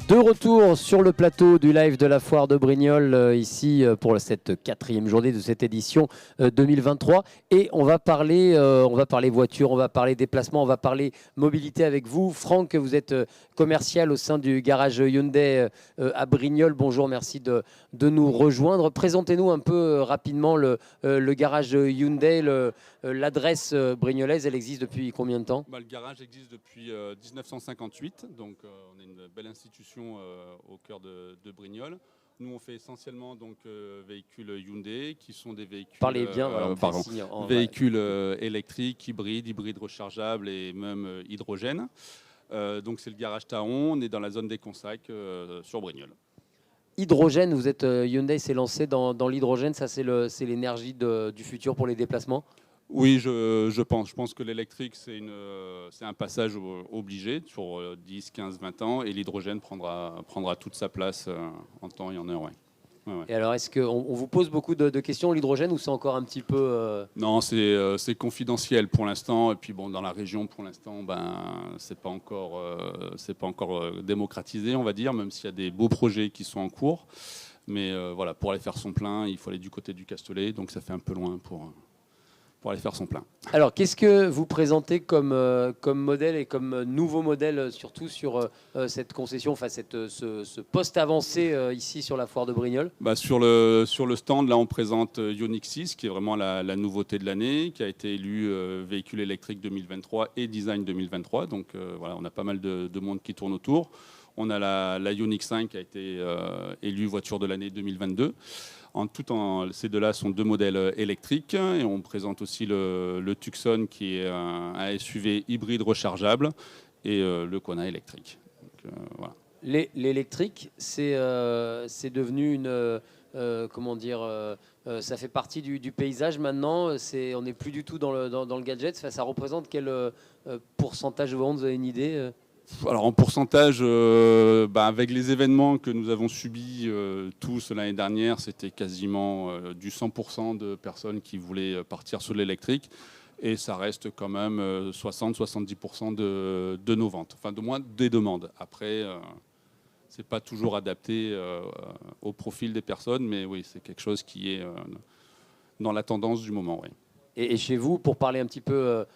De retour sur le plateau du live de la foire de Brignoles, ici pour cette 4e journée de cette édition 2023. Et on va parler voiture, on va parler déplacement, on va parler mobilité avec vous. Franck, vous êtes commercial au sein du garage Hyundai à Brignoles. Bonjour, merci de nous rejoindre. Présentez-nous un peu rapidement le garage Hyundai, l'adresse brignolaise. Elle existe depuis combien de temps? Le garage existe depuis 1958, donc on est une belle institution au cœur de Brignoles. Nous, on fait essentiellement véhicules Hyundai, qui sont des véhicules, Parlez bien, véhicules électriques, hybrides rechargeables et même hydrogène. Donc c'est le garage Taon, on est dans la zone des Consacs sur Brignoles. Hydrogène, vous êtes Hyundai s'est lancé dans l'hydrogène, ça c'est l'énergie du futur pour les déplacements? Oui, je pense. Je pense que l'électrique, c'est un passage obligé sur 10, 15, 20 ans et l'hydrogène prendra toute sa place en temps et en heure. Ouais. Ouais, ouais. Et alors, est-ce qu'on vous pose beaucoup de questions l'hydrogène ou c'est encore un petit peu… Non, c'est confidentiel pour l'instant. Et puis bon, dans la région, pour l'instant, c'est pas encore démocratisé, on va dire, même s'il y a des beaux projets qui sont en cours. Mais voilà, pour aller faire son plein, il faut aller du côté du Castellet, donc ça fait un peu loin pour aller faire son plein. Alors, qu'est-ce que vous présentez comme modèle et comme nouveau modèle, surtout sur cette concession, enfin ce poste avancé ici sur la foire de Brignoles? Sur le stand, là, on présente Ioniq 6, qui est vraiment la nouveauté de l'année, qui a été élu véhicule électrique 2023 et design 2023. Donc voilà, on a pas mal de monde qui tourne autour. On a la Ioniq 5 qui a été élue voiture de l'année 2022. Ces deux-là sont deux modèles électriques et on présente aussi le Tucson qui est un SUV hybride rechargeable et le Kona électrique. Donc, voilà. L'électrique, c'est devenu une… comment dire ça fait partie du paysage maintenant. On n'est plus du tout dans le gadget. Ça représente quel pourcentage de ventes? Vous avez une idée? Alors en pourcentage, avec les événements que nous avons subis tous l'année dernière, c'était quasiment du 100% de personnes qui voulaient partir sur l'électrique. Et ça reste quand même 60-70% de nos ventes, enfin de moins des demandes. Après, c'est pas toujours adapté au profil des personnes, mais oui, c'est quelque chose qui est dans la tendance du moment. Oui. Et chez vous, pour parler un petit peu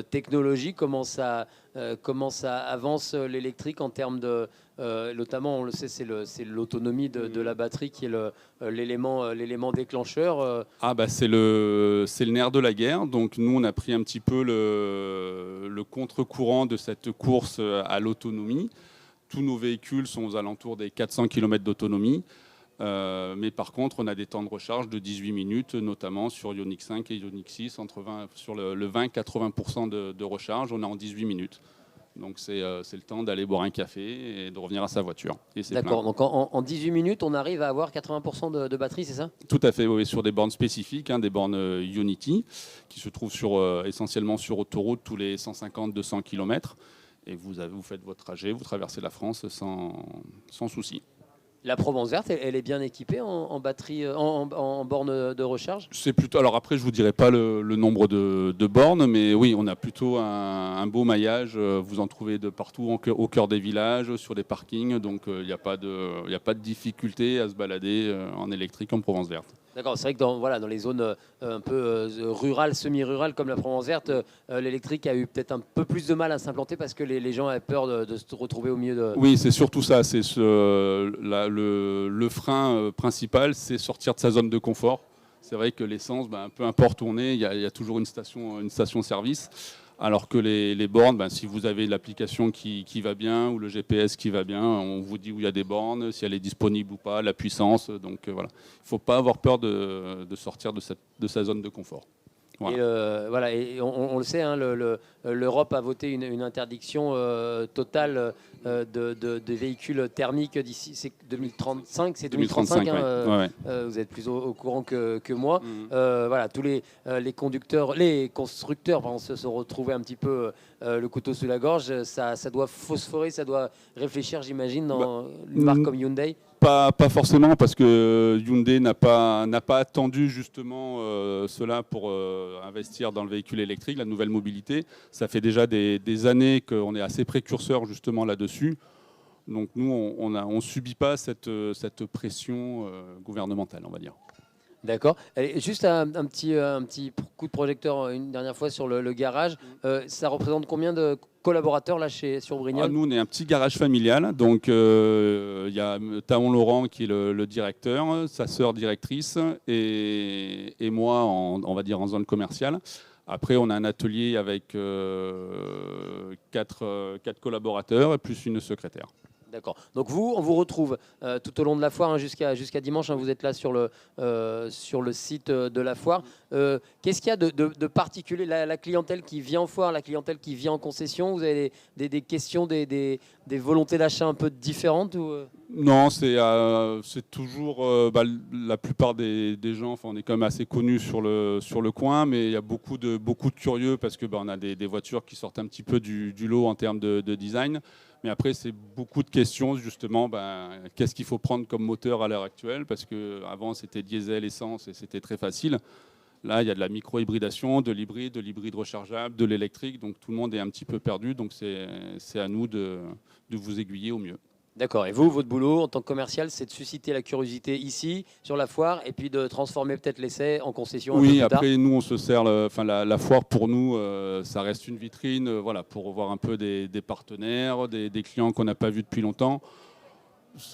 technologie, comment ça avance l'électrique en termes de… notamment, on le sait, c'est l'autonomie de la batterie qui est l'élément déclencheur. C'est le nerf de la guerre. Donc nous, on a pris un petit peu le contre-courant de cette course à l'autonomie. Tous nos véhicules sont aux alentours des 400 km d'autonomie. Mais par contre, on a des temps de recharge de 18 minutes, notamment sur Ioniq 5 et Ioniq 6, sur le 20-80% de recharge, on est en 18 minutes. Donc c'est le temps d'aller boire un café et de revenir à sa voiture. D'accord, donc en 18 minutes, on arrive à avoir 80% de batterie, c'est ça? Tout à fait, oui, sur des bornes spécifiques, des bornes Ionity, qui se trouvent essentiellement sur autoroute tous les 150-200 km. Et vous faites votre trajet, vous traversez la France sans souci. La Provence verte, elle est bien équipée en batterie, en borne de recharge? C'est plutôt. Alors après, je vous dirai pas le nombre de bornes, mais oui, on a plutôt un beau maillage. Vous en trouvez de partout au cœur des villages, sur des parkings. Donc il n'y a pas de difficulté à se balader en électrique en Provence verte. D'accord, c'est vrai que dans les zones un peu rurales, semi-rurales comme la Provence verte, l'électrique a eu peut-être un peu plus de mal à s'implanter parce que les gens avaient peur de se retrouver au milieu de… Oui, c'est surtout ça. C'est le frein principal, c'est sortir de sa zone de confort. C'est vrai que l'essence, peu importe où on est, il y a toujours une station-service. Alors que les bornes, si vous avez l'application qui va bien ou le GPS qui va bien, on vous dit où il y a des bornes, si elle est disponible ou pas, la puissance. Donc voilà, il ne faut pas avoir peur de sortir de sa zone de confort. Voilà. Et on le sait, l'Europe a voté une interdiction totale des véhicules thermiques d'ici, c'est 2035, c'est 2035. Vous êtes plus au courant que moi. Voilà, tous les constructeurs se sont retrouvés un petit peu le couteau sous la gorge. Ça doit phosphorer, ça doit réfléchir, j'imagine, dans une marque comme Hyundai. Pas forcément, parce que Hyundai n'a pas attendu justement cela pour investir dans le véhicule électrique, la nouvelle mobilité. Ça fait déjà des années qu'on est assez précurseur justement là-dessus. Donc nous, on subit pas cette pression gouvernementale, on va dire. D'accord. Allez, juste un petit coup de projecteur une dernière fois sur le garage. Ça représente combien de collaborateurs là sur Brignoles? Nous, on est un petit garage familial. Donc, il y a Taon Laurent qui est le directeur, sa sœur directrice et moi, on va dire en zone commerciale. Après, on a un atelier avec 4 collaborateurs et plus une secrétaire. D'accord. Donc on vous retrouve tout au long de la foire jusqu'à dimanche. Vous êtes là sur le site de la foire. Qu'est-ce qu'il y a de particulier, la clientèle qui vient en foire, la clientèle qui vient en concession? Vous avez des questions, des volontés d'achat un peu différentes ou Non, c'est toujours la plupart des gens. Enfin, on est quand même assez connus sur le coin, mais il y a beaucoup de curieux parce que on a des voitures qui sortent un petit peu du lot en termes de design. Mais après, c'est beaucoup de questions, justement, qu'est-ce qu'il faut prendre comme moteur à l'heure actuelle? Parce qu'avant, c'était diesel, essence, et c'était très facile. Là, il y a de la micro-hybridation, de l'hybride rechargeable, de l'électrique. Donc, tout le monde est un petit peu perdu. Donc, c'est à nous de vous aiguiller au mieux. D'accord. Et vous, votre boulot en tant que commercial, c'est de susciter la curiosité ici, sur la foire, et puis de transformer peut-être l'essai en concession un peu plus tard. Après, nous, on se sert, la foire, pour nous, ça reste une vitrine pour voir un peu des partenaires, des clients qu'on n'a pas vus depuis longtemps.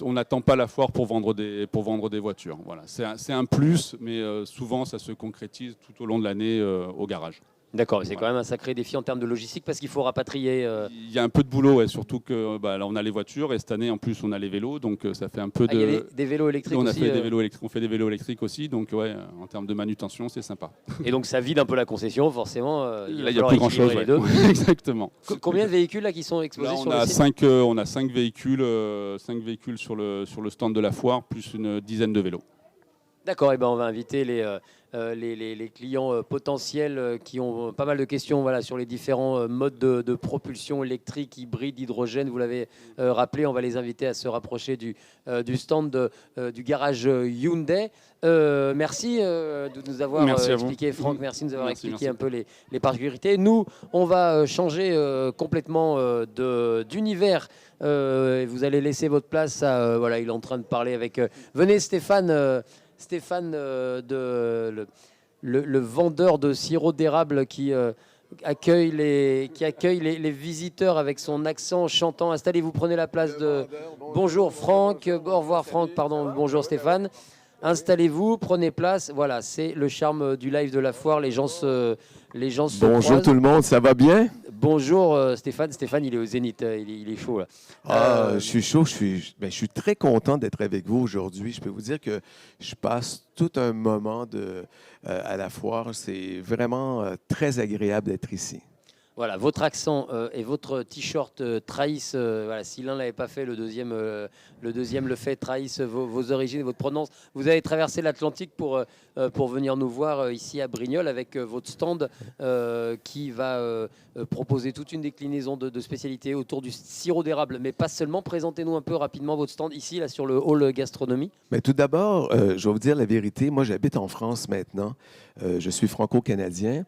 On n'attend pas la foire pour vendre des voitures. Voilà. C'est un plus, mais souvent, ça se concrétise tout au long de l'année au garage. D'accord, c'est quand même un sacré défi en termes de logistique parce qu'il faut rapatrier. Il y a un peu de boulot, surtout que là on a les voitures et cette année en plus on a les vélos, donc ça fait un peu de. Il y a des vélos électriques aussi. On fait des vélos électriques aussi, donc en termes de manutention c'est sympa. Et donc ça vide un peu la concession, forcément. Là il n'y a plus grand chose. Exactement. Combien de véhicules là qui sont exposés sur le site? On a 5 véhicules sur le stand de la foire, plus une dizaine de vélos. D'accord, et on va inviter les clients potentiels qui ont pas mal de questions sur les différents modes de propulsion électrique, hybride, hydrogène. Vous l'avez rappelé, on va les inviter à se rapprocher du stand du garage Hyundai. Merci de nous avoir expliqué, Franck, merci de nous avoir expliqué un peu les particularités. Nous, on va changer complètement d'univers. Vous allez laisser votre place à... il est en train de parler avec... venez Stéphane, le vendeur de sirop d'érable qui accueille les visiteurs avec son accent chantant. Installez-vous, prenez la place de... Bonjour Franck, au revoir Franck, pardon, bonjour Stéphane. Installez-vous, prenez place. Voilà, c'est le charme du live de la foire. Les gens se Bonjour croisent. Tout le monde, ça va bien? Bonjour Stéphane. Stéphane, il est au Zénith, il est chaud là. Je suis chaud, je suis très content d'être avec vous aujourd'hui. Je peux vous dire que je passe tout un moment à la foire. C'est vraiment très agréable d'être ici. Voilà, votre accent et votre t-shirt trahissent, si l'un ne l'avait pas fait, le deuxième le fait, trahissent vos origines, votre provenance. Vous avez traversé l'Atlantique pour venir nous voir ici à Brignoles avec votre stand qui va proposer toute une déclinaison de spécialités autour du sirop d'érable, mais pas seulement. Présentez-nous un peu rapidement votre stand ici, là, sur le hall gastronomie. Mais tout d'abord, je vais vous dire la vérité. Moi, j'habite en France maintenant. Je suis franco-canadien.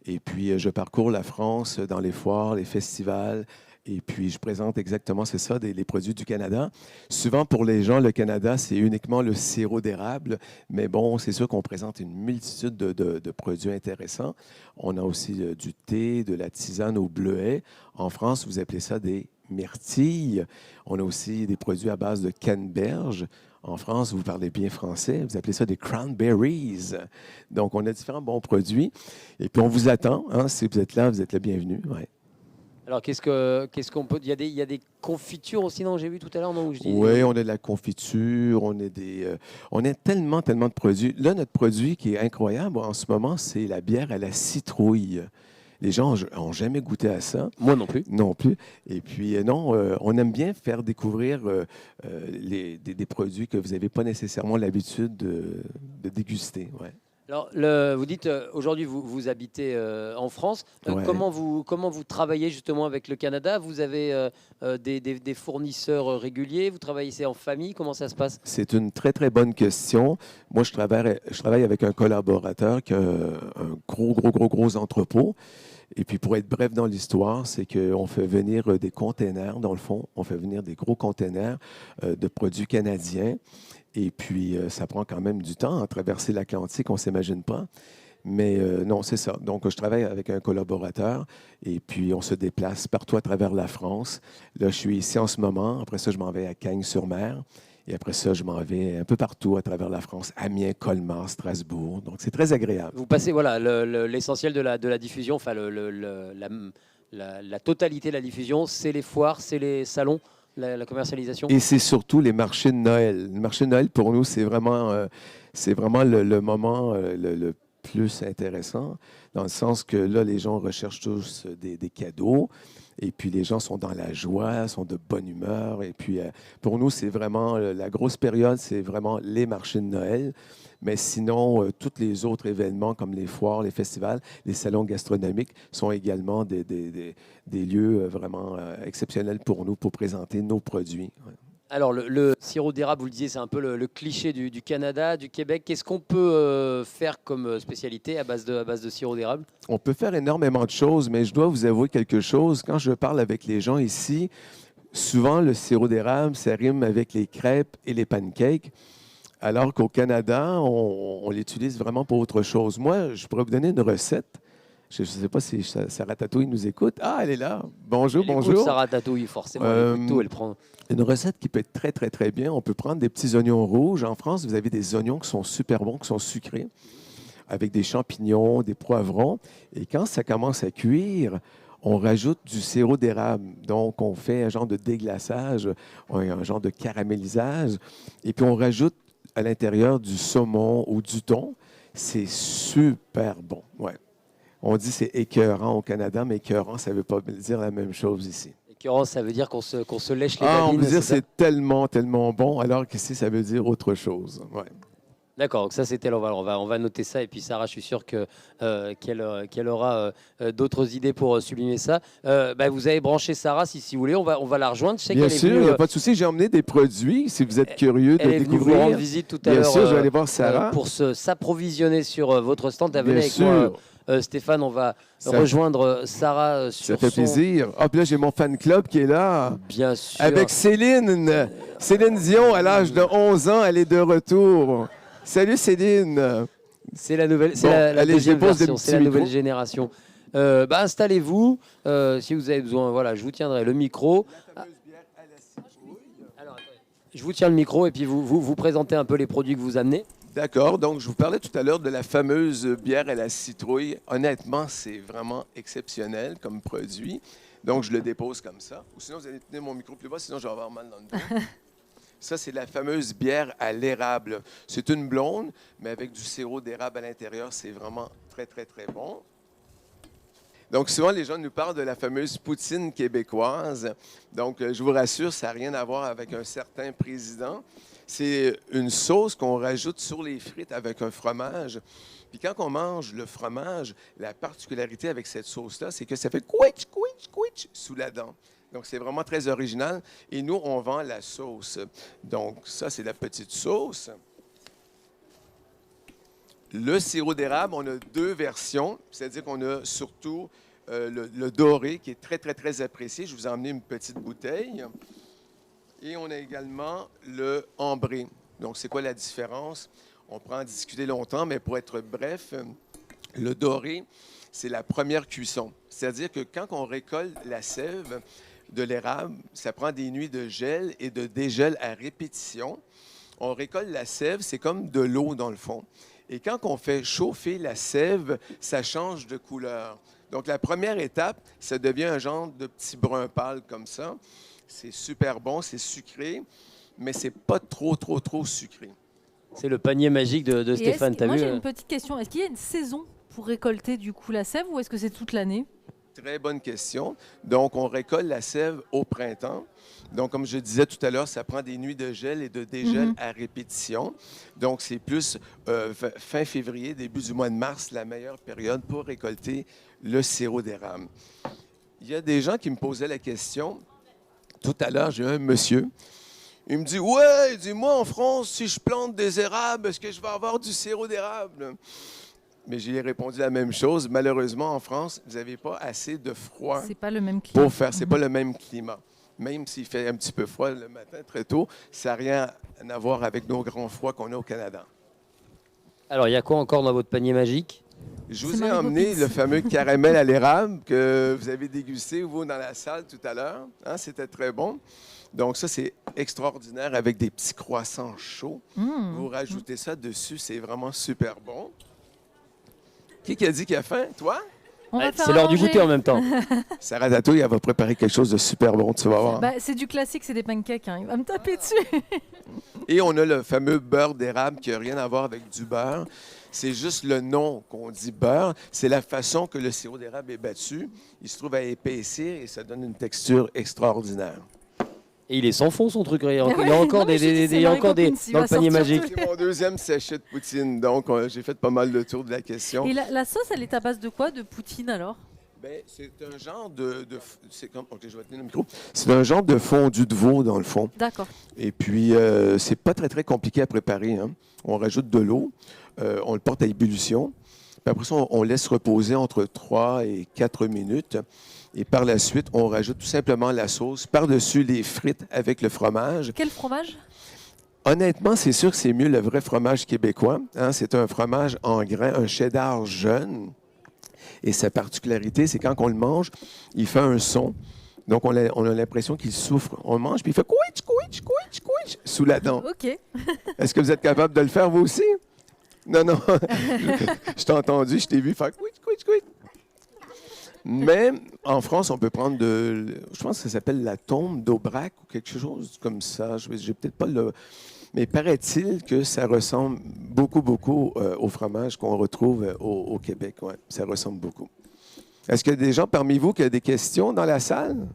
Et puis, je parcours la France dans les foires, les festivals. Et puis, je présente exactement, c'est ça, les produits du Canada. Souvent, pour les gens, le Canada, c'est uniquement le sirop d'érable. Mais bon, c'est sûr qu'on présente une multitude de produits intéressants. On a aussi du thé, de la tisane au bleuet. En France, vous appelez ça des myrtilles. On a aussi des produits à base de canneberge. En France, vous parlez bien français, vous appelez ça des cranberries. Donc, on a différents bons produits. Et puis, on vous attend. Si vous êtes là, vous êtes le bienvenu. Ouais. Alors, qu'est-ce qu'on peut... Il y a des confitures aussi, non? J'ai vu tout à l'heure, non? Oui, on a de la confiture, on a tellement de produits. Là, notre produit qui est incroyable en ce moment, c'est la bière à la citrouille. Les gens n'ont jamais goûté à ça. Moi non plus. Non plus. Et puis, on aime bien faire découvrir des produits que vous n'avez pas nécessairement l'habitude de déguster. Ouais. Alors, vous dites, aujourd'hui, vous habitez en France. Ouais. Comment vous travaillez justement avec le Canada? Vous avez des fournisseurs réguliers? Vous travaillez en famille? Comment ça se passe? C'est une très, très bonne question. Moi, je travaille avec un collaborateur qui a un gros entrepôt. Et puis, pour être bref dans l'histoire, c'est qu'on fait venir des containers, dans le fond. On fait venir des gros containers de produits canadiens. Et puis, ça prend quand même du temps à traverser l'Atlantique, on ne s'imagine pas. Mais non, c'est ça. Donc, je travaille avec un collaborateur et puis on se déplace partout à travers la France. Là, je suis ici en ce moment. Après ça, je m'en vais à Cagnes-sur-Mer. Et après ça, je m'en vais un peu partout à travers la France, Amiens, Colmar, Strasbourg. Donc, c'est très agréable. Vous passez voilà, l'essentiel de la diffusion, enfin la totalité de la diffusion, c'est les foires, c'est les salons, la commercialisation. Et c'est surtout les marchés de Noël. Le marché de Noël, pour nous, c'est vraiment le moment le plus intéressant, dans le sens que là, les gens recherchent tous des cadeaux. Et puis, les gens sont dans la joie, sont de bonne humeur. Et puis, pour nous, c'est vraiment la grosse période, c'est vraiment les marchés de Noël. Mais sinon, tous les autres événements comme les foires, les festivals, les salons gastronomiques sont également des lieux vraiment exceptionnels pour nous pour présenter nos produits. Ouais. Alors, le sirop d'érable, vous le disiez, c'est un peu le cliché du Canada, du Québec. Qu'est-ce qu'on peut faire comme spécialité à base de sirop d'érable? On peut faire énormément de choses, mais je dois vous avouer quelque chose. Quand je parle avec les gens ici, souvent, le sirop d'érable, ça rime avec les crêpes et les pancakes, alors qu'au Canada, on l'utilise vraiment pour autre chose. Moi, je pourrais vous donner une recette. Je ne sais pas si Sarah Tatouille nous écoute. Ah, elle est là. Bonjour, Elle écoute bonjour. Sarah Tatouille, forcément. Elle écoute tout, elle prend. Une recette qui peut être très, très, très bien. On peut prendre des petits oignons rouges. En France, vous avez des oignons qui sont super bons, qui sont sucrés, avec des champignons, des poivrons. Et quand ça commence à cuire, on rajoute du sirop d'érable. Donc, on fait un genre de déglaçage, un genre de caramélisage. Et puis, on rajoute à l'intérieur du saumon ou du thon. C'est super bon. Ouais. On dit que c'est écœurant au Canada, mais écœurant, ça ne veut pas dire la même chose ici. Écœurant, ça veut dire qu'on se lèche les on babines. veut dire c'est tellement, tellement bon, alors qu'ici, ça veut dire autre chose. Ouais. D'accord, donc ça c'était, on va noter ça et puis Sarah, je suis sûr qu'elle aura d'autres idées pour sublimer ça. Vous avez branché Sarah, si vous voulez, on va la rejoindre. Je sais Bien qu'elle sûr, est il venue, n'y a pas de souci. J'ai emmené des produits, si vous êtes curieux de elle est venue vous découvrir. rendre visite tout à Bien l'heure. sûr, je vais aller voir Sarah. Pour s'approvisionner sur votre stand. Elle venait Bien avec sûr. moi. Stéphane, on va rejoindre Sarah sur Ça fait plaisir. Ah, puis là, j'ai mon fan club qui est là. Bien sûr. Avec Céline. Céline Dion, à l'âge de 11 ans, elle est de retour. Salut Céline. C'est la nouvelle, c'est Bon, la allez, deuxième je dépose des version, petits c'est la nouvelle micros. génération. Installez-vous. Si vous avez besoin, voilà, je vous tiendrai le micro. Alors, attendez. Je vous tiens le micro et puis vous présentez un peu les produits que vous amenez. D'accord. Donc, je vous parlais tout à l'heure de la fameuse bière à la citrouille. Honnêtement, c'est vraiment exceptionnel comme produit. Donc, je le dépose comme ça. Ou sinon, vous allez tenir mon micro plus bas, sinon je vais avoir mal dans le dos. Ça, c'est la fameuse bière à l'érable. C'est une blonde, mais avec du sirop d'érable à l'intérieur. C'est vraiment très, très, très bon. Donc, souvent, les gens nous parlent de la fameuse poutine québécoise. Donc, je vous rassure, ça n'a rien à voir avec un certain président. C'est une sauce qu'on rajoute sur les frites avec un fromage. Puis quand on mange le fromage, la particularité avec cette sauce-là, c'est que ça fait couitch, couitch, couitch sous la dent. Donc, c'est vraiment très original. Et nous, on vend la sauce. Donc, ça, c'est la petite sauce. Le sirop d'érable, on a deux versions. C'est-à-dire qu'on a surtout le doré, qui est très, très, très apprécié. Je vous ai emmené une petite bouteille. Et on a également le ambré. Donc, c'est quoi la différence? On peut en discuter longtemps, mais pour être bref, le doré, c'est la première cuisson. C'est-à-dire que quand on récolte la sève de l'érable, ça prend des nuits de gel et de dégel à répétition. On récolte la sève, c'est comme de l'eau dans le fond. Et quand on fait chauffer la sève, ça change de couleur. Donc, la première étape, ça devient un genre de petit brun pâle comme ça. C'est super bon, c'est sucré, mais c'est pas trop sucré. C'est le panier magique de Stéphane, t'as vu? Moi, j'ai une petite question. Est-ce qu'il y a une saison pour récolter du coup la sève ou est-ce que c'est toute l'année? Très bonne question. Donc, on récolte la sève au printemps. Donc, comme je disais tout à l'heure, ça prend des nuits de gel et de dégel à répétition. Donc, c'est plus fin février, début du mois de mars, la meilleure période pour récolter le sirop d'érable. Il y a des gens qui me posaient la question. Tout à l'heure, j'ai un monsieur. Il me dit, ouais, dis-moi en France, si je plante des érables, est-ce que je vais avoir du sirop d'érable? mais j'ai répondu la même chose. Malheureusement, en France, vous n'avez pas assez de froid C'est pas le même climat. pour faire. C'est pas le même climat. Même s'il fait un petit peu froid le matin très tôt, ça n'a rien à voir avec nos grands froids qu'on a au Canada. Alors, il y a quoi encore dans votre panier magique? Je C'est vous ai Marie emmené Poppins. le fameux caramel à l'érable que vous avez dégusté, vous, dans la salle tout à l'heure. Hein, c'était très bon. Donc ça, c'est extraordinaire avec des petits croissants chauds. Vous rajoutez ça dessus, c'est vraiment super bon. Qui a dit qu'il a faim? Toi? On va Ouais, faire c'est à l'heure du manger. goûter en même temps. Sarah Tatouille, elle va préparer quelque chose de super bon, tu vas voir. Bah, c'est du classique, c'est des pancakes. Hein. Il va me taper dessus. Et on a le fameux beurre d'érable qui n'a rien à voir avec du beurre. C'est juste le nom qu'on dit beurre. C'est la façon que le sirop d'érable est battu. Il se trouve à épaissir et ça donne une texture extraordinaire. Et il est sans fond son truc. Il y a Ouais, encore non, mais j'ai dit, il c'est y a Marie encore des Poppins, il dans va le panier sortir magique. C'est mon deuxième sachet de poutine, donc j'ai fait pas mal de tours de la question. Et la sauce, elle est à base de quoi? De poutine alors? Ben, c'est un genre c'est comme, ok, je vais tenir le micro. C'est un genre de fondu de veau, dans le fond. D'accord. Et puis, c'est pas très, très compliqué à préparer. Hein. On rajoute de l'eau, on le porte à ébullition. Puis après ça, on laisse reposer entre 3 et 4 minutes. Et par la suite, on rajoute tout simplement la sauce par-dessus les frites avec le fromage. Quel fromage? Honnêtement, c'est sûr que c'est mieux le vrai fromage québécois. Hein. C'est un fromage en grains, un cheddar jeune. Et sa particularité, c'est quand on le mange, il fait un son. Donc, on a l'impression qu'il souffre. On le mange, puis il fait couitch, couitch, couitch, couitch sous la dent. Ok. Est-ce que vous êtes capable de le faire, vous aussi? Non, non. Je t'ai entendu, je t'ai vu faire couitch, couitch, couitch. Mais en France, on peut prendre je pense que ça s'appelle la tombe d'Aubrac ou quelque chose comme ça. Je n'ai peut-être pas le... Mais paraît-il que ça ressemble beaucoup, beaucoup au fromage qu'on retrouve au Québec. Ouais, ça ressemble beaucoup. Est-ce qu'il y a des gens parmi vous qui ont des questions dans la salle?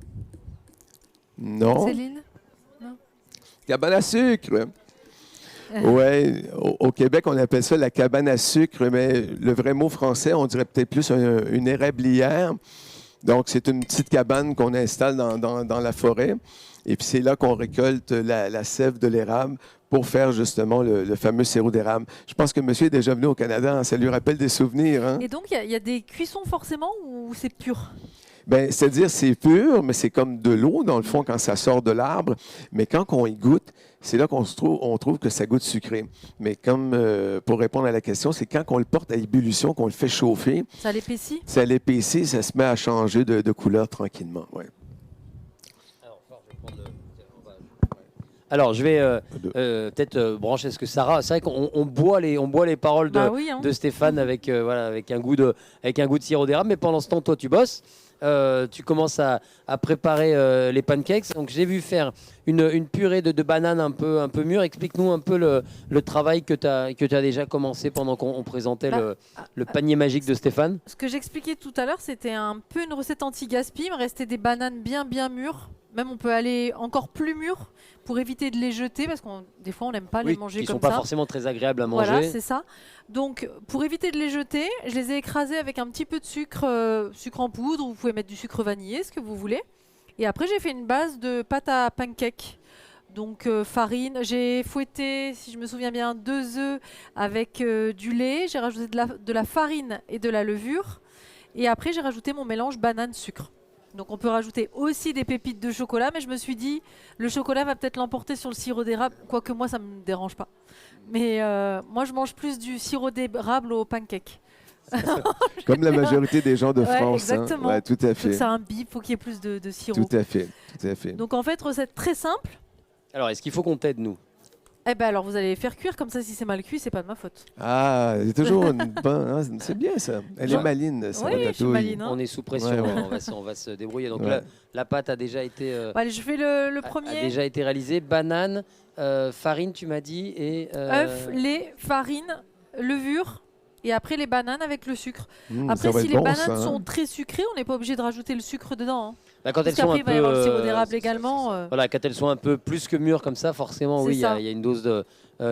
Non? Céline? Cabane à sucre. Oui, au Québec, on appelle ça la cabane à sucre, mais le vrai mot français, on dirait peut-être plus une érablière. Donc, c'est une petite cabane qu'on installe dans la forêt. Et puis, c'est là qu'on récolte la sève de l'érable pour faire justement le fameux sirop d'érable. Je pense que monsieur est déjà venu au Canada, hein, ça lui rappelle des souvenirs. Hein? Et donc, il y a des cuissons forcément ou c'est pur? Bien, c'est-à-dire, c'est pur, mais c'est comme de l'eau, dans le fond, quand ça sort de l'arbre. Mais quand on y goûte, c'est là on trouve que ça goûte sucré. Mais comme, pour répondre à la question, c'est quand on le porte à ébullition, qu'on le fait chauffer, Ça l'épaissit? ça l'épaissit, ça se met à changer de couleur tranquillement. Ouais. Alors, je vais peut-être brancher ce que Sarah. C'est vrai qu'on boit les paroles Bah oui, hein. de Stéphane avec un goût de sirop d'érable. Mais pendant ce temps, toi, tu bosses. Tu commences à préparer les pancakes. Donc, j'ai vu faire une purée de bananes un peu mûre. Explique-nous un peu le travail que tu as déjà commencé pendant qu'on présentait le panier magique de Stéphane. Ce que j'expliquais tout à l'heure, c'était un peu une recette anti-gaspi. Il me restait des bananes bien mûres. Même on peut aller encore plus mûres pour éviter de les jeter parce que des fois on n'aime pas les manger qui comme sont pas ça. forcément très agréables à manger. Voilà, c'est ça. Donc pour éviter de les jeter, je les ai écrasées avec un petit peu de sucre, sucre en poudre. Vous pouvez mettre du sucre vanillé, ce que vous voulez. Et après j'ai fait une base de pâte à pancake. Donc farine, j'ai fouetté, si je me souviens bien, 2 œufs avec du lait. J'ai rajouté de la farine et de la levure. Et après j'ai rajouté mon mélange banane-sucre. Donc on peut rajouter aussi des pépites de chocolat, mais je me suis dit, le chocolat va peut-être l'emporter sur le sirop d'érable, quoique moi ça ne me dérange pas. Mais moi je mange plus du sirop d'érable au pancake. Comme la majorité des gens de Ouais, France. exactement. Hein? Ouais, tout à Faut que fait. ça imbibe, faut qu'il y ait plus de sirop. Tout à fait. Tout à fait. Donc en fait, recette très simple. Alors, est-ce qu'il faut qu'on t'aide, nous? Eh ben alors vous allez les faire cuire, comme ça si c'est mal cuit, c'est pas de ma faute. Ah, c'est toujours une bonne... hein, c'est bien ça. Elle est maline, ça. Oui, je suis maline. Hein. On est sous pression, Ouais, ouais. On va se débrouiller. Donc Ouais. la pâte a déjà été, Bon, allez, je fais le a premier. déjà été réalisée. Banane, farine, tu m'as dit, et œuf, lait, farine, levure. Et après les bananes avec le sucre. Ça Après, va si être les bon, bananes ça, hein. sont très sucrées, on n'est pas obligé de rajouter le sucre dedans. Hein. bah, quand Parce elles sont qu'après, un il va y avoir le sirop peu, d'érable également. voilà, quand elles sont un peu plus que mûres comme ça, forcément, C'est oui, il y ça. a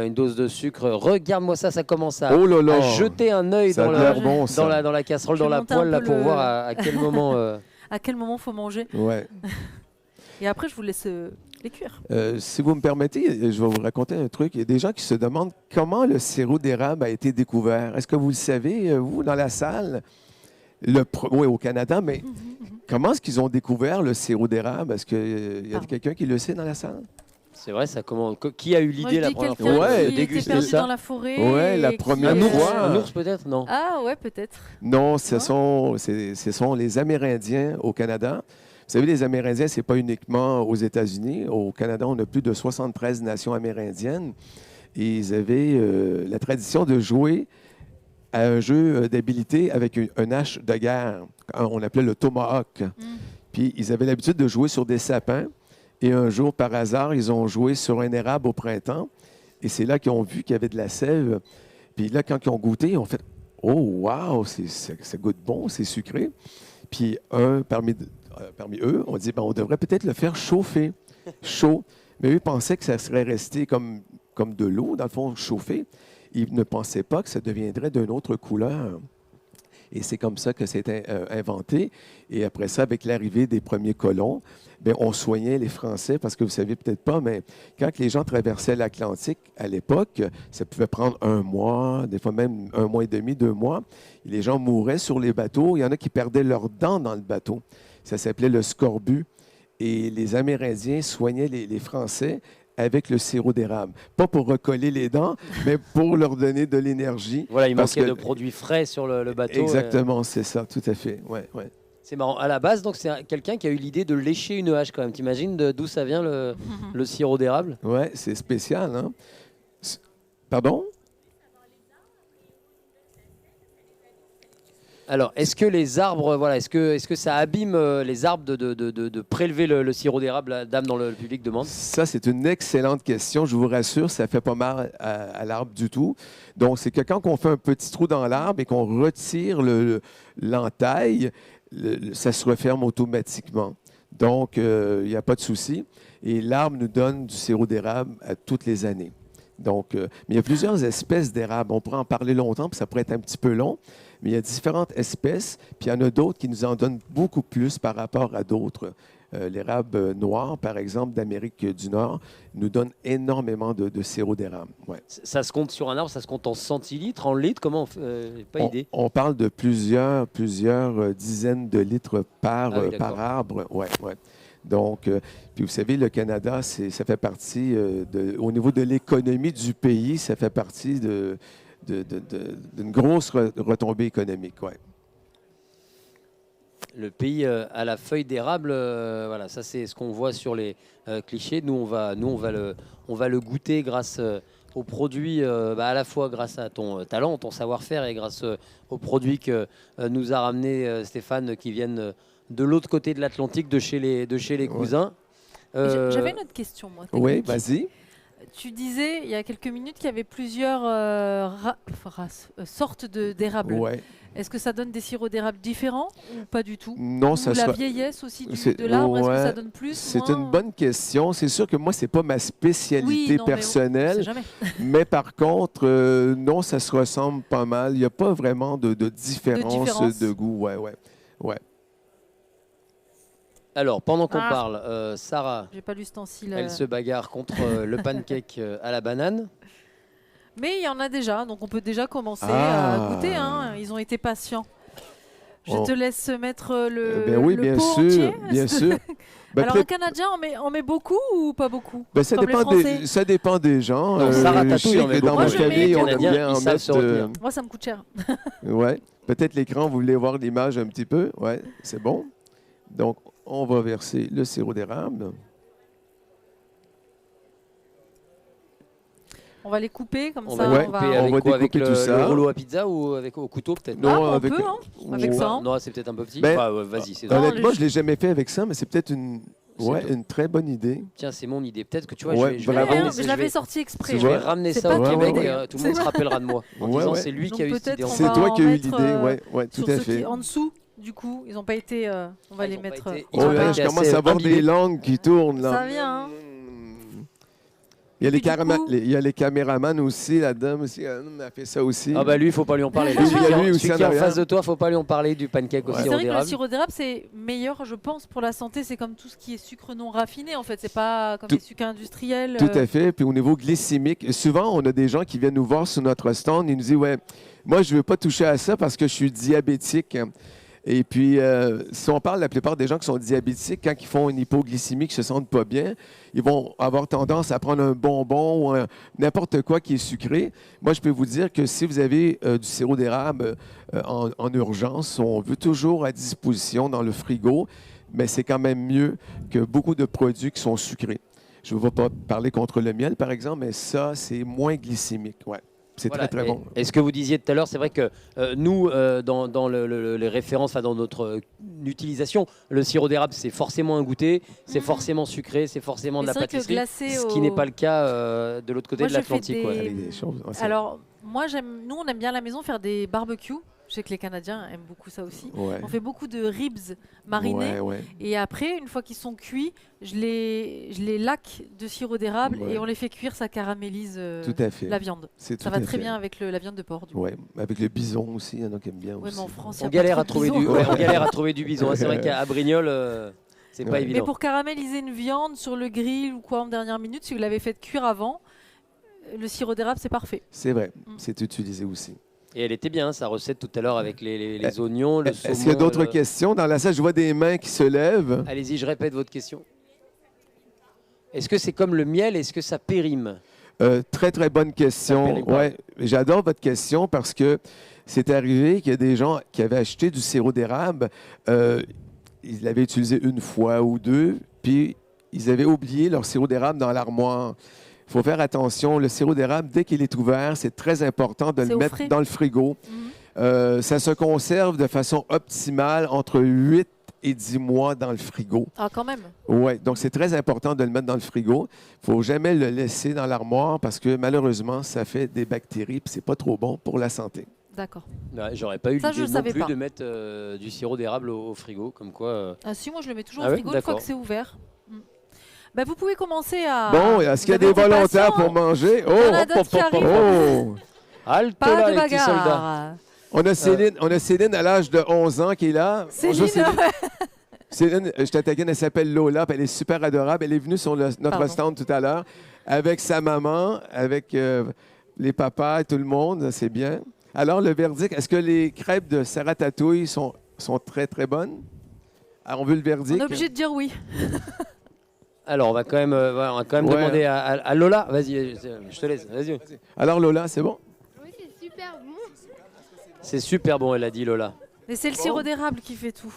une dose de sucre. Regarde-moi ça, ça commence à, Oh là là! à jeter un œil Ça dans, a l'air bon, ça. dans la casserole, Je dans vais la monter un poêle, là, peu pour le- voir à quel moment. À quel moment faut manger. Ouais. Et après, je vous laisse Les cuire. Si vous me permettez, je vais vous raconter un truc. Il y a des gens qui se demandent comment le sirop d'érable a été découvert. Est-ce que vous le savez, vous, dans la salle? Oui, au Canada, mais comment est-ce qu'ils ont découvert le sirop d'érable? Est-ce qu'il y a quelqu'un qui le sait dans la salle? C'est vrai, ça comment qui a eu Moi, l'idée je la dis première quelqu'un fois Ouais, de qui était déguster perdu ça? dans la forêt. Ouais, la et qui, première Un ours, fois. un ours peut-être? Non. Ah ouais, peut-être. Non, ce sont les Amérindiens au Canada. Vous savez, les Amérindiens, ce n'est pas uniquement aux États-Unis. Au Canada, on a plus de 73 nations amérindiennes. Et ils avaient la tradition de jouer à un jeu d'habileté avec un hache de guerre. On l'appelait le tomahawk. Puis ils avaient l'habitude de jouer sur des sapins. Et un jour, par hasard, ils ont joué sur un érable au printemps. Et c'est là qu'ils ont vu qu'il y avait de la sève. Puis là, quand ils ont goûté, ils ont fait « Oh, wow, ça goûte bon, c'est sucré. » Puis parmi eux, on dit on devrait peut-être le faire chauffer, chaud. Mais eux pensaient que ça serait resté comme de l'eau, dans le fond, chauffé. Ils ne pensaient pas que ça deviendrait d'une autre couleur. Et c'est comme ça que c'était inventé. Et après ça, avec l'arrivée des premiers colons, bien, on soignait les Français parce que vous ne savez peut-être pas, mais quand les gens traversaient l'Atlantique à l'époque, ça pouvait prendre 1 mois, des fois même 1 mois et demi, 2 mois. Et les gens mouraient sur les bateaux. Il y en a qui perdaient leurs dents dans le bateau. Ça s'appelait le scorbut. Et les Amérindiens soignaient les Français avec le sirop d'érable. Pas pour recoller les dents, mais pour leur donner de l'énergie. Voilà, il Parce manquait que- de produits frais sur le bateau. Exactement, c'est ça, tout à fait. Ouais, ouais. C'est marrant. À la base, donc c'est quelqu'un qui a eu l'idée de lécher une hache quand même. T'imagines d'où ça vient le sirop d'érable? Ouais, c'est spécial, hein? Pardon? Alors, est-ce que les arbres, voilà, est-ce que ça abîme les arbres de prélever le sirop d'érable? La dame dans le public demande. Ça, c'est une excellente question. Je vous rassure, ça ne fait pas mal à l'arbre du tout. Donc, c'est que quand on fait un petit trou dans l'arbre et qu'on retire l'entaille, ça se referme automatiquement. Donc, il n'y a pas de souci. Et l'arbre nous donne du sirop d'érable à toutes les années. Donc, mais il y a plusieurs espèces d'érable. On pourrait en parler longtemps, puis ça pourrait être un petit peu long. Mais il y a différentes espèces, puis il y en a d'autres qui nous en donnent beaucoup plus par rapport à d'autres. L'érable noir, par exemple, d'Amérique du Nord, nous donne énormément de sirop d'érable. Ouais. Ça se compte sur un arbre, ça se compte en centilitres, en litres, comment on fait? J'ai pas idée. On parle de plusieurs dizaines de litres par d'accord. arbre. Ouais, ouais. Donc, puis vous savez, le Canada, ça fait partie, au niveau de l'économie du pays, ça fait partie d'une grosse retombée économique. Ouais. Le pays à la feuille d'érable, voilà, ça c'est ce qu'on voit sur les clichés. Nous, on va le goûter grâce aux produits, à la fois grâce à ton talent, ton savoir-faire et grâce aux produits que nous a ramené Stéphane, qui viennent de l'autre côté de l'Atlantique, de chez les cousins. J'avais une autre question, moi. Oui, technique. vas-y. Tu disais il y a quelques minutes qu'il y avait plusieurs sortes d'érable. Ouais. Est-ce que ça donne des sirops d'érable différents ou pas du tout? Non, Ou ça la sera- vieillesse aussi c'est- de l'arbre, est-ce que ouais, ça donne plus? C'est moins? une bonne question. C'est sûr que moi, ce n'est pas ma spécialité Oui, non, mais on personnelle. sait jamais. Mais par contre, non, ça se ressemble pas mal. Il n'y a pas vraiment de différence de goût. Ouais, ouais, ouais. Alors, pendant qu'on Ah. parle, Sarah, J'ai pas l'ustensile. elle se bagarre contre le pancake à la banane. Mais il y en a déjà, donc on peut déjà commencer Ah. à goûter. Hein. Ils ont été patients. Je Oh. te laisse mettre le, Ben oui, le bien pot sûr, entier. bien sûr. Ben, Alors, très- un Canadien, on met beaucoup ou pas beaucoup? ben, ça, comme les dépend Français. ça dépend des gens. Non, Sarah je Tatouille sais en met que dans beaucoup. ma Moi, je mets famille, on Canadiens, pouvait en ils savent se mettre. retenir. Moi, ça me coûte cher. Ouais. Peut-être l'écran, vous voulez voir l'image un petit peu. Ouais, c'est bon. Donc, on va verser le sirop d'érable. On va les couper comme On ça. va Ouais, découper on avec va quoi? Avec découper tout ça. le rouleau à pizza ou au couteau peut-être? Non, on avec- peut, hein, avec Ouais. ça. hein. Non, c'est peut-être un peu petit. Ben, Enfin, vas-y, c'est Non, Honnêtement, le- je ne l'ai jamais fait avec ça, mais c'est peut-être une très bonne idée. Tiens, c'est mon idée. Peut-être que tu vois, Ouais, je vais bravo. Ouais, ramener hein, ça, je l'avais sorti exprès. Tu je vais vois? ramener C'est ça pas au toi, Québec. ouais. Tout le monde se rappellera de moi en Ouais, disant ouais. c'est lui Donc qui a eu cette peut-être idée. on C'est va toi en qui as eu mettre, l'idée. Ouais, tout Sur à ceux fait. qui en dessous, du coup, ils n'ont pas été. On va Ils les ont pas mettre. été- Oh ils ont là, pas je été commence assez à avoir imbibés. des langues qui tournent là. Ça vient. Hein. Il y a, Puis du coup- il y a les caméramans aussi, la dame aussi, elle a fait ça aussi. Ah bah lui, il faut pas lui en parler. Lui, il y a lui aussi Celui en qui est en arrière. face de toi, faut pas lui en parler du pancake au Ouais. C'est sirop vrai que le d'érable. sirop d'érable, c'est meilleur, je pense, pour la santé. C'est comme tout ce qui est sucre non raffiné, en fait. C'est pas comme Tout- les sucres industriels. Tout à fait. Puis au niveau glycémique, souvent, on a des gens qui viennent nous voir sur notre stand et nous disent, ouais, moi, je ne veux pas toucher à ça parce que je suis diabétique. Et puis, si on parle, la plupart des gens qui sont diabétiques, quand ils font une hypoglycémie, qui ne se sentent pas bien, ils vont avoir tendance à prendre un bonbon ou n'importe quoi qui est sucré. Moi, je peux vous dire que si vous avez du sirop d'érable en urgence, on veut toujours à disposition dans le frigo, mais c'est quand même mieux que beaucoup de produits qui sont sucrés. Je ne vais pas parler contre le miel, par exemple, mais ça, c'est moins glycémique. Ouais. C'est Voilà. très, très bon. Et ce que vous disiez tout à l'heure, c'est vrai que nous, dans les références, dans notre utilisation, le sirop d'érable, c'est forcément un goûter, c'est forcément sucré, c'est forcément de Mais la c'est vrai que le pâtisserie, glacé ce au- qui n'est pas le cas de l'autre côté Moi, de je fais l'Atlantique. des- Ouais. Avec des choses- c'est- Alors, moi, nous, on aime bien à la maison faire des barbecues. Je sais que les Canadiens aiment beaucoup ça aussi. ouais. On fait beaucoup de ribs marinés. Ouais, ouais. Et après, une fois qu'ils sont cuits, je les laque de sirop d'érable Ouais. et on les fait cuire, ça caramélise Tout à fait. la viande. C'est Ça tout va à très fait. bien avec la viande de porc. Du coup. Ouais, avec le bison aussi, il y en a qui aiment bien Ouais, aussi. mais en France, il y On a pas galère trop à de trouver bison. du, ouais, on galère à trouver du bison. Hein. C'est vrai qu'à Brignoles, c'est pas Ouais. évident. Mais pour caraméliser une viande sur le grill ou quoi en dernière minute, si vous l'avez fait cuire avant, le sirop d'érable, c'est parfait. C'est vrai, Mm. c'est utilisé aussi. Et elle était bien, sa recette tout à l'heure avec les oignons, le saumon. Est-ce qu'il y a d'autres le- questions? Dans la salle, je vois des mains qui se lèvent. Allez-y, je répète votre question. Est-ce que c'est comme le miel? Est-ce que ça périme? Très, très bonne Ça question. périme pas. Ouais, j'adore votre question parce que c'est arrivé qu'il y a des gens qui avaient acheté du sirop d'érable. Ils l'avaient utilisé une fois ou deux, puis ils avaient oublié leur sirop d'érable dans l'armoire. Il faut faire attention. Le sirop d'érable, dès qu'il est ouvert, c'est très important de C'est le au mettre frais. dans le frigo. Mhm. Ça se conserve de façon optimale entre 8 et 10 mois dans le frigo. Ah, quand même. Oui, donc c'est très important de le mettre dans le frigo. Il ne faut jamais le laisser dans l'armoire parce que malheureusement, ça fait des bactéries et ce n'est pas trop bon pour la santé. D'accord. Ouais, j'aurais pas eu Ça, je l'idée le non savais plus pas. de mettre du sirop d'érable au frigo, comme quoi. Ah, si, moi, je le mets toujours Ah au ouais, frigo une fois d'accord. que c'est ouvert. Mm. Bah, vous pouvez commencer à. Bon, est-ce qu'il y a Vous avez des été volontaires patient. pour manger? Il y en a d'autres qui arrivent. Oh! Halte Pas là, de les petits soldats. bagarre. On a Céline à l'âge de 11 ans qui est là. Bonjour, Céline, Céline, je t'attaquine, elle s'appelle Lola, puis elle est super adorable. Elle est venue sur notre Pardon. stand tout à l'heure avec sa maman, avec les papas et tout le monde. C'est bien. Alors, le verdict, est-ce que les crêpes de Sarah Tatouille sont très, très bonnes? Alors, on veut le on verdict. est obligé de dire oui. Alors, on va quand même, Ouais. demander à Lola. Vas-y, je te laisse. Vas-y. Alors, Lola, c'est bon? Oui, c'est super bon. C'est super bon, elle a dit Lola. Mais c'est le sirop d'érable qui fait tout.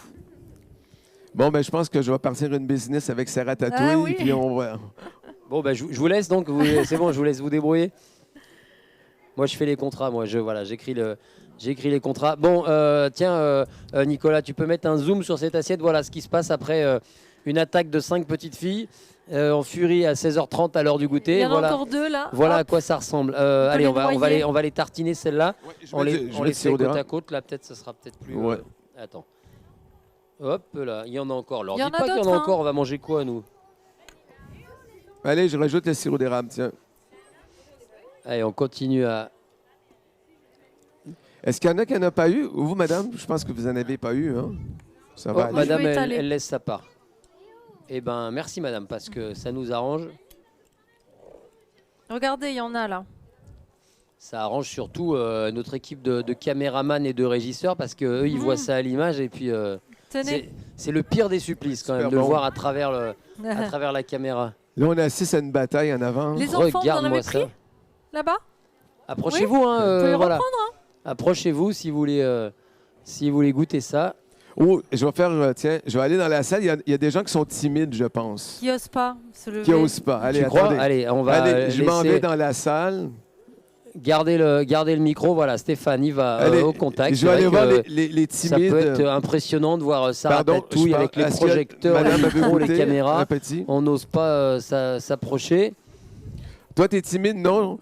Bon, ben, je pense que je vais partir une business avec Sarah Tatouille, Ah oui. puis on va... Bon, ben, je vous laisse donc. C'est bon, je vous laisse vous débrouiller. Moi, je fais les contrats. Moi, j'écris les contrats. Bon, tiens, Nicolas, tu peux mettre un zoom sur cette assiette. Voilà ce qui se passe après une attaque de 5 petites filles en furie à 16h30 à l'heure du Il goûter. y en a Voilà, encore deux là. voilà à Hop. quoi ça ressemble. peut Allez, les on va noyer. les tartiner celles-là. On les fait sirop côte à d'érable. côte. Là, peut-être, ça sera peut-être plus. Ouais. Attends. Hop là, il y en a encore. Alors, Il y en dis a pas qu'il y en a d'autres, hein. encore. On va manger quoi, nous? Allez, je rajoute le sirop d'érable, tiens. Allez, on continue à. Est-ce qu'il y en a qui n'en a pas eu? Vous, madame, je pense que vous n'en avez pas eu, hein? Ça va Oh, aller. Moi, je madame, veux elle, étaler. elle laisse sa part. Eh ben, merci, madame, parce que ça nous arrange. Regardez, il y en a là. Ça arrange surtout notre équipe de caméramans et de régisseurs parce qu'eux, ils voient ça à l'image et puis Tenez. c'est le pire des supplices quand même Super de le bon. voir à travers la caméra. Là, on assiste à une bataille en avant. Les enfants, vous en Regarde-moi avez pris ça. là-bas? Approchez-vous, hein, Vous pouvez les voilà. reprendre. Approchez-vous si vous voulez goûter ça. Oh, je vais faire, tiens, je vais aller dans la salle. Il y a des gens qui sont timides, je pense. Qui osent pas se lever. Qui n'osent pas. Allez, tu crois? attendez. Allez, on va Allez, je m'en laisser- vais dans la salle. garder le micro. Voilà, Stéphane, il va Allez, au contact. je vais C'est aller vrai voir que les ça timides. peut être impressionnant de voir Sarah Pardon, Tatouille je avec les parle- est-ce que projecteurs, Madame les avait micros, les goûté caméras. un petit? On n'ose pas s'approcher. Toi, t'es timide, non?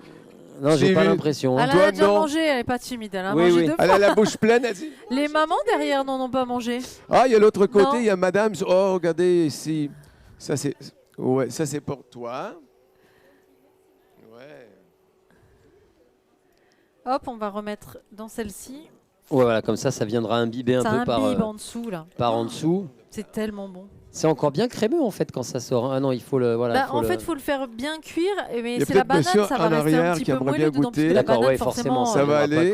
Non, j'ai J'ai pas vu. l'impression. Elle hein. en Toi, a déjà non. mangé, elle n'est pas timide. Elle a Oui, mangé oui. deux Elle fois. a la bouche pleine, elle dit. Les mamans derrière n'en ont pas mangé. Ah, il y a l'autre côté, Non. il y a madame. Oh, regardez ici. Ça, c'est pour toi. Hop, on va remettre dans celle-ci. Ouais, voilà, comme ça viendra imbiber un Ça peu imbibe en dessous, là. par en dessous. C'est tellement bon. C'est encore bien crémeux en fait quand ça sort. Hein. Ah non, il faut le. Voilà, En fait, il faut le faire bien cuire, mais Il y a c'est la peut-être banane, monsieur ça va en rester un arrière petit qui peu aimerait moelleux bien dedans. parce que goûter. la D'accord, banane, ouais, forcément, ça va viendra aller.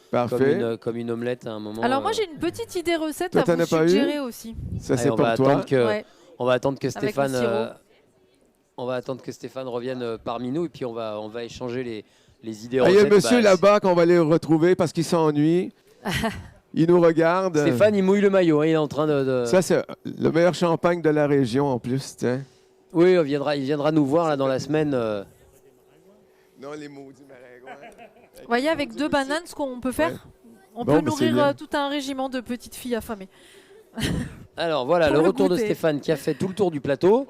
pas Parfait. comme une omelette à un moment. Alors moi, j'ai une petite idée recette Toi, à t'en vous as pas eu suggérer aussi. Ça, Allez, c'est on pour va toi. attendre que, Ouais. on va attendre que Avec le Stéphane. sirop. On va attendre que Stéphane revienne parmi nous et puis on va échanger les idées Ah, il y a recettes. un monsieur Bah, là-bas qu'on va aller retrouver parce qu'il s'ennuie. Il nous regarde. Stéphane, il mouille le maillot. Hein, il est en train de. Ça, c'est le meilleur champagne de la région en plus. Tiens. Oui, il viendra nous voir là dans la semaine. Non, les maudits maringouins. Vous voyez, avec 2 bananes, ce qu'on peut faire, Ouais. on Bon, peut bah, c'est nourrir bien. tout un régiment de petites filles affamées. Alors voilà, Pour le le retour de goûter. Stéphane qui a fait tout le tour du plateau.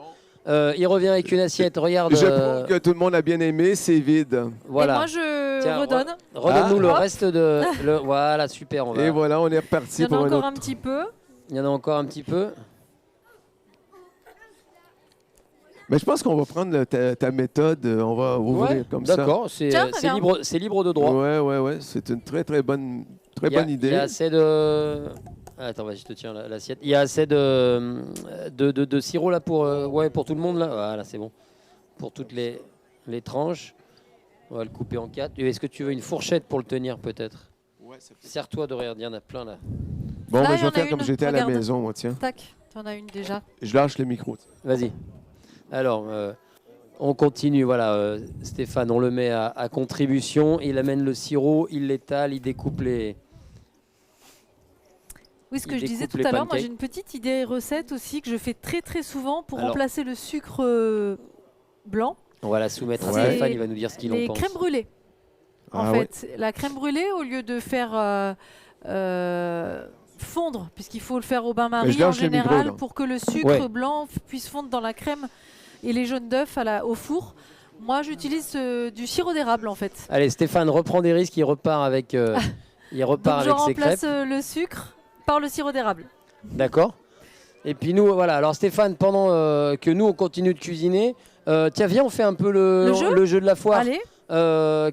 Il revient avec une assiette. Regarde. Je trouve que tout le monde a bien aimé. C'est vide. Voilà. Et moi, je Tiens, redonne. Redonne-nous Ah. le Hop. reste de. Voilà, super. On va. Et voilà, on est Il reparti y en a pour un encore autre. un petit peu. Il y en a encore un petit peu. Mais je pense qu'on va prendre ta méthode. On va ouvrir Ouais, comme ça. d'accord. Tiens, regarde. C'est libre de droit. Ouais. C'est une très bonne Il y a idée. assez de. Attends, vas-y, je te tiens l'assiette. Il y a assez de sirop là pour tout le monde là. Voilà, c'est bon. Pour toutes les tranches. On va le couper en 4. Est-ce que tu veux une fourchette pour le tenir peut-être? Serre-toi de regarde, il y en a plein là. Bon, Là, ben, il je y en vais a faire comme une. j'étais à la Regarde. maison, moi, tiens. Tac, t'en as une déjà. Je lâche le micro. Vas-y. Alors, on continue. Voilà, Stéphane, on le met à contribution. Il amène le sirop, il l'étale, il découpe les. Oui, ce que Il je disais découpe tout les à l'heure, moi pancakes. j'ai une petite idée recette aussi que je fais très souvent pour Alors. remplacer le sucre blanc. On va la soumettre à Ouais. Stéphane, il va nous dire ce qu'il en Les pense. crèmes brûlées. En Ah, fait, la crème brûlée, au lieu de faire fondre, puisqu'il faut le faire au Mais bain-marie je en lâche le micro, général là. pour que le sucre Ouais. blanc puisse fondre dans la crème et les jaunes d'œufs au four. Moi, j'utilise du sirop d'érable en fait. Allez, Stéphane reprend des risques, il repart avec, il repart Donc je avec ses crêpes. remplace le sucre par le sirop d'érable. D'accord. Et puis nous, voilà. Alors Stéphane, pendant que nous, on continue de cuisiner, tiens, viens, on fait un peu le jeu de la foire. Allez,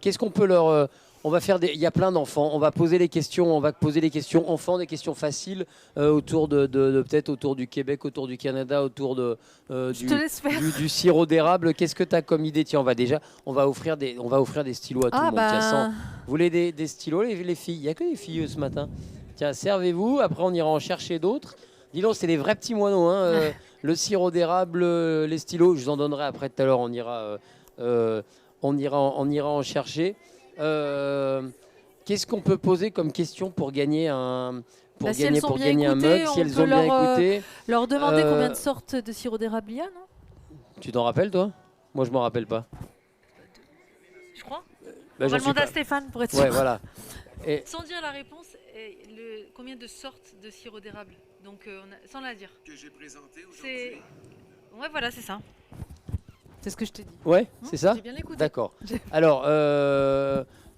Qu'est-ce qu'on peut leur... on va faire il y a plein d'enfants. On va poser des questions. On va poser des questions enfants, des questions faciles autour de peut-être autour du Québec, autour du Canada, autour de je te laisse faire. du sirop d'érable. Qu'est-ce que tu as comme idée? Tiens, on va offrir des stylos à tout le monde. Tiens, sans- vous voulez des stylos, les filles? Il n'y a que des filles ce matin. Tiens, servez-vous. Après, on ira en chercher d'autres. Dis donc, c'est des vrais petits moineaux. Hein, le sirop d'érable, les stylos. Je vous en donnerai après tout à l'heure. On ira en chercher. Qu'est-ce qu'on peut poser comme question pour gagner un si elles sont bien un écoutées, mug? Si on elles peut ont bien leur, écouté. leur demander Euh, combien de sortes de sirop d'érable il y a, non? Tu t'en rappelles, toi? Moi, je m'en rappelle pas. Je crois. Bah, On va j'en suis demander à pas- Stéphane pour être Ouais, sûr. voilà. Et Sans dire la réponse, combien de sortes de sirop d'érable? Donc, sans la dire. Que j'ai présenté C'est... Ouais, voilà, c'est ça. C'est ce que je t'ai dit. ouais, c'est ça. J'ai bien écouté. D'accord. J'ai- Alors,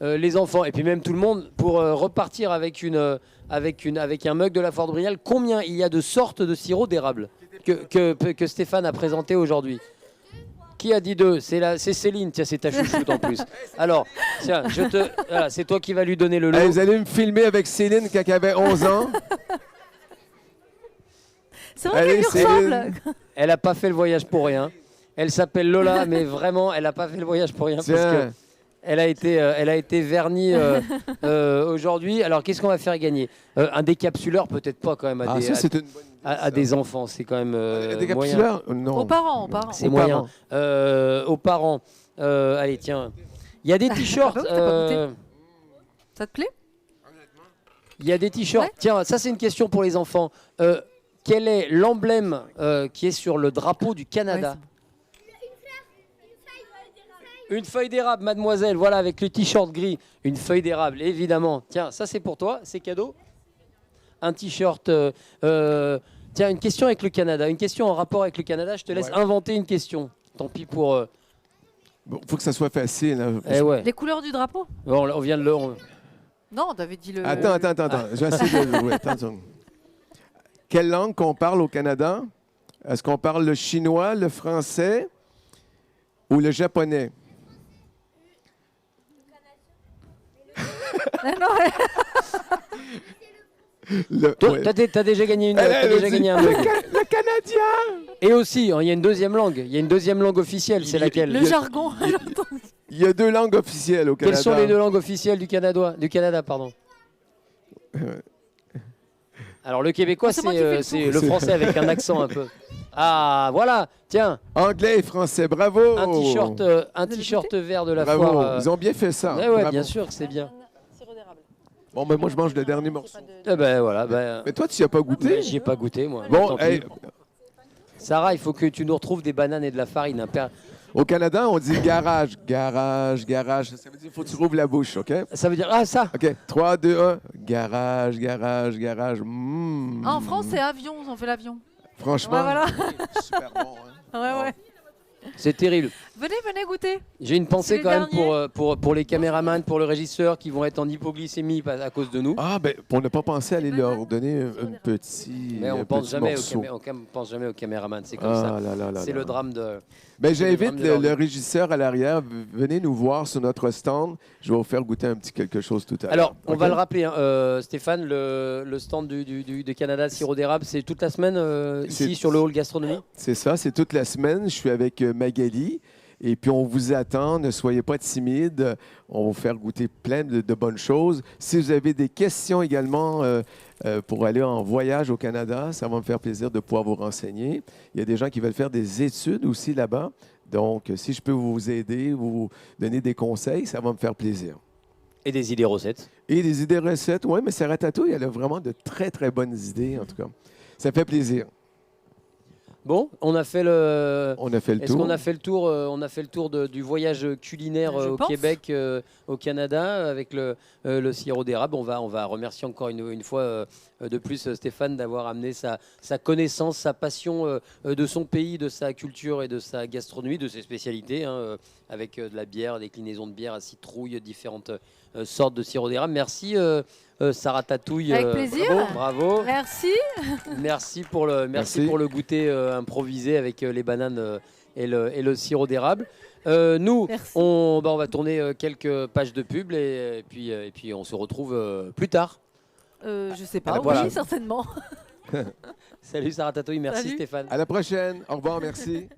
les enfants et puis même tout le monde pour repartir avec un mug de la Foire de Brignoles, combien il y a de sortes de sirop d'érable que Stéphane a présenté aujourd'hui? Qui a dit 2? C'est Céline, tiens, c'est ta chouchoute en plus. Alors, tiens, voilà, c'est toi qui vas lui donner le lot. Hey, vous allez me filmer avec Céline quand elle avait 11 ans. C'est vrai Allez, qu'elle lui ressemble. Céline. Elle n'a pas fait le voyage pour rien. Elle s'appelle Lola, mais vraiment, elle n'a pas fait le voyage pour rien parce que Tiens. elle a été vernie aujourd'hui. Alors, qu'est-ce qu'on va faire gagner? Un décapsuleur, peut-être pas quand même à Ah, des, ça, c'est une bonne idée. à des enfants, c'est quand même Des moyen. capsuleurs? Non. Aux parents. C'est Aux moyen. parents. Aux parents. Allez, tiens. Il y a des t-shirts. Ah bah oui, t'as pas goûté. Ça te plaît? Il y a des t-shirts. Ouais. Tiens, ça c'est une question pour les enfants. Quel est l'emblème qui est sur le drapeau du Canada? Ouais, Une feuille d'érable, mademoiselle. Voilà, avec le t-shirt gris. Une feuille d'érable, évidemment. Tiens, ça c'est pour toi, c'est cadeau. Un t-shirt. Tiens, une question avec le Canada. Une question en rapport avec le Canada. Je te laisse Ouais. inventer une question. Tant pis pour... Bon, faut que ça soit facile. Hein. Eh ouais. Les couleurs du drapeau? Bon, on vient de le... Non, t'avais dit le... Attends. Je vais essayer de jouer. Attends. Quelle langue qu'on parle au Canada? Est-ce qu'on parle le chinois, le français ou le japonais? Ah non, ouais. Toi, Ouais. t'as déjà gagné Elle t'as a déjà dit, gagné un le, mug. le Canadien! Et aussi, hein, il y a une deuxième langue. Il y a une deuxième langue officielle. C'est laquelle? Le jargon. Il y a 2 langues officielles au Canada. Quelles sont les 2 langues officielles du Canada, pardon. Alors le québécois, C'est moi qui fais le c'est tour. le français avec un accent un peu. Ah voilà, tiens, Anglais et français, bravo! un t-shirt vert de la Bravo, foire. ils ont bien fait ça. Ouais, Bravo. bien sûr que c'est bien. Bon, ben moi, je mange le dernier morceau. Eh ben voilà, ben, Mais toi, tu n'y as pas goûté? j'y ai pas goûté moi. Bon, Tant pis. hey, Sarah, il faut que tu nous retrouves des bananes et de la farine. au Canada, on dit garage, garage, garage. Ça veut dire qu'il faut que tu rouvres la bouche, OK? Ça veut dire ça. OK, 3, 2, 1. Garage, garage, garage. En France, c'est avion, on fait l'avion. Franchement, Ouais, voilà. super bon. Hein? Ouais. C'est terrible. Venez goûter. J'ai une pensée C'est quand le même dernier. pour les caméramans, pour le régisseur qui vont être en hypoglycémie à cause de nous. Ah, ben, on n'a pas pensé à aller leur donner un petit, Mais on un pense petit jamais morceau. on pense jamais aux caméramans. C'est comme Ah ça. là là là C'est là. le drame de. Ben, c'est le j'invite drame de leur le vie. régisseur à l'arrière. Venez nous voir sur notre stand. Je vais vous faire goûter un petit quelque chose tout à l'heure. Alors, on OK? va le rappeler, hein, Stéphane, le stand de Canada sirop d'érable, c'est toute la semaine ici C'est- sur le hall gastronomie. C'est ça, c'est toute la semaine. Je suis avec Magali. Et puis, on vous attend. Ne soyez pas timides. On va vous faire goûter plein de bonnes choses. Si vous avez des questions également pour aller en voyage au Canada, ça va me faire plaisir de pouvoir vous renseigner. Il y a des gens qui veulent faire des études aussi là-bas. Donc, si je peux vous aider, vous donner des conseils, ça va me faire plaisir. Et des idées recettes. Et des idées recettes, oui, mais Sarah Tatou, elle a vraiment de très, très bonnes idées, en tout cas. Ça fait plaisir. Bon, on a fait le. On a fait le Est-ce tour. qu'on a fait le tour On a fait le tour du voyage culinaire Je au pense. Québec, au Canada, avec le sirop d'érable. On va remercier encore une fois de plus Stéphane d'avoir amené sa connaissance, sa passion de son pays, de sa culture et de sa gastronomie, de ses spécialités, hein, avec de la bière, déclinaisons de bière à citrouille, différentes sortes de sirop d'érable. Merci Sarah Tatouille. Avec plaisir. Bravo. Merci. Merci pour le goûter improvisé avec les bananes et le sirop d'érable. Nous, Merci. on va tourner quelques pages de pub et puis on se retrouve plus tard. Je sais pas. Ah, voilà. Oui, certainement. Salut Sarah Tatouille, merci Salut. Stéphane. À la prochaine. Au revoir, merci.